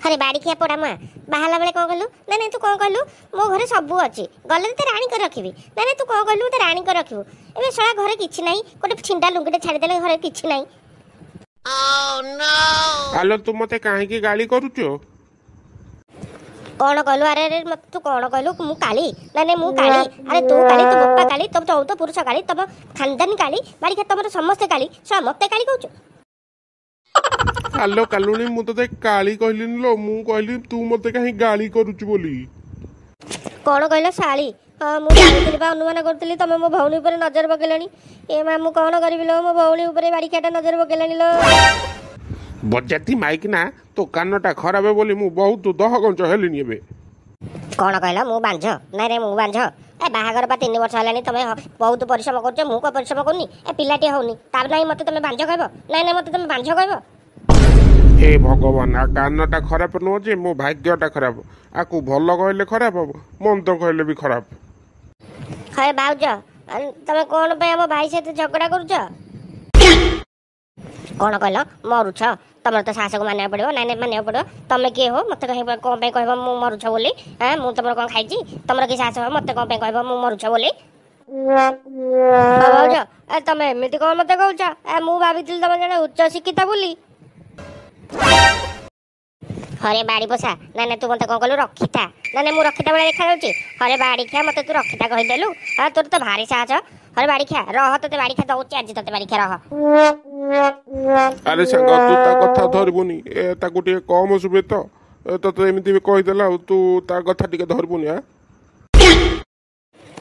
अरे बाड़ी खिया पोड़ा मुआ बाहला बेले कौन कहलु ना ना तू कौन कहलु मो घरे सबू अच्छी गले तो राणी कर रखी ना ना तू कौन कहलु तो राणी कर रखिबू एबे सळा घरे किछि नाही गोटे छिंडा लुंगीटे छाड़ी देले घरे किछि नाही। आलो तू मते काहे की गाली करूचो कौन कहलु अरे अरे मत तू कौन कहलु मु काली ना ना मु काली अरे तू काली तू बप्पा काली तब तो पुरुष काली तब खानदानी काली बाड़ी खिया तमरो समस्त काली सळा मते काली कहउचो। आलो कालुनी मु तते काली कहलिन लो मु कहली तू मते काहे गाली करूचु बोली कौन कहलो साली हाँ मु जानिथिली बा अनुमान करथिली तमे मो भौणी ऊपर नजर पकेलणी ए मा मु कौन करिवि लो मो भौणी ऊपर बाड़ी खियाटा नजर पकेलणी लो बजाती माइक ना तो कानटा खराब है बोली मु बहुत दहगंच हेलिनी एबे कौन कहलो मु बांझ ना रे मु बांझ ए बाहागर बा 3 वर्ष हलानी तमे बहुत परिश्रम करछ मु को परिश्रम करनी ए पिलाटी होनी तार नाही मते तमे बांझ कहबो नाही नाही मते तमे बांझ कहबो। हे भगवान आ कानटा खराब न जे मो भाग्यटा खराब आकु भल कहले खराब हम मंद कहले भी खराब। अरे बाउज तमे कौन पे हम भाई से झगड़ा करूछ कौन कहलो मरुछ तमर तो सास को मानिया पड़ो नाई नाई मानिया पड़ो तमे के हो मते कहि कोन पे कहबो मु मरुछ बोली हां मु तमर कोन खाइची तमर की सास हो मते कोन पे कहबो मु मरुछ बोली बाउज ए तमे एमिति कोन मते कहउछ ए मु भाबितिल तमे जने उच्च शिक्षित बोली। हरे बाड़ी पोसा ना ना तू मते कोन कहलु रखिता ना ना मु रखिता बेले देखा जाउची हरे बाड़ी खिया मते तू रखिता कहि देलु हां तोर तो भारी साहस हरे बाड़ी खिया रह तते बाड़ी खिया दउची आज तते बाड़ी खिया रह। अरे संग तू ता कथा धरबुनी ए ताकु टे कम सुबे तो तते एमिति कहि देला तू ता कथा टिके धरबुनी हां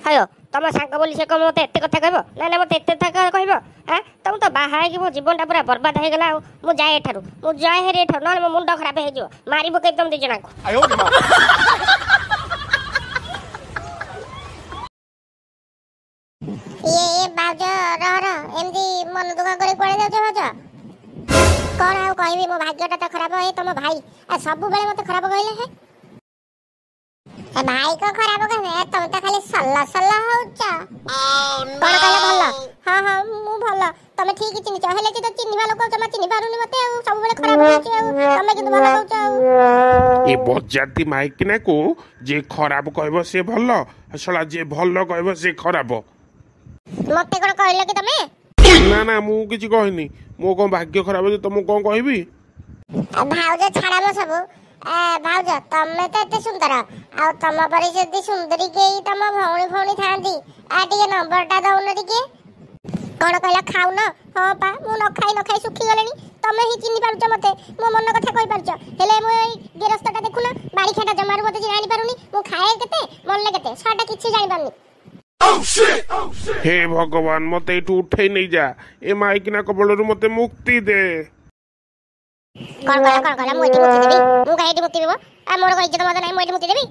हयो तम सांग बोली से कम मते एते कथा कहबो ना ना मते एते कथा कहबो हां तुम तो बाहा कि मो जीवनटा पूरा बर्बाद हो गेला मु जाए एठारु मु जाए हेरे एठारु ना मो मुंडा खराब हे जो मारी बके तुम दी जना को आयो ये बाज रह एमदी मन दुखा करे पड़े जाउ बाज कोन आ कहबी मो भाग्यटा त खराब हे तम भाई आ सब बेले मते खराब कहले हे ए भाई को खराब कहबे तुम त खाली सल्ला सल्ला होउछ कोन कहले भलो हां हां मु भलो तमे ठीक चिनि छ हेले कि तो चिन्हिबा लोक जमा चिन्हि पारुनी मते सब बेले खराब होउछ तमे किंतु भलो कहउछ ए बजाती माइक ना को जे खराब कहबो से भलो असला जे भलो कहबो से खराब मते कोन कहले कि तमे ना ना मु किछि कहनी मो को भाग्य खराब जे तुम को कहबी भाउज छाड़ा मो सब भाउज तमे तो एते सुंदर आ तम परि जदी सुंदरी केई तम भौणी भौणी थांदी आ टिके नंबरटा दउन टिके कोन कहला खाउ न हां पा मु न खाई सुखी गलेनी तमे ही चिन्हि पारुछ मते मो मन कथा कहि पारुछ हेले मो गेरस्तटा देखु न बाड़ी खेटा जमार मते जानि पारुनी मु खाए केते मन ले केते साटा किछि जानि पारुनी। हे भगवान मते इठू उठे नहीं जा ए माइक ना कबलरू मते मुक्ति दे कोन कहला मु एठी मुक्ति देबी मु काहे एठी मुक्ति देबो आ मोर को इज्जत मत नाही मु एठी मुक्ति देबी।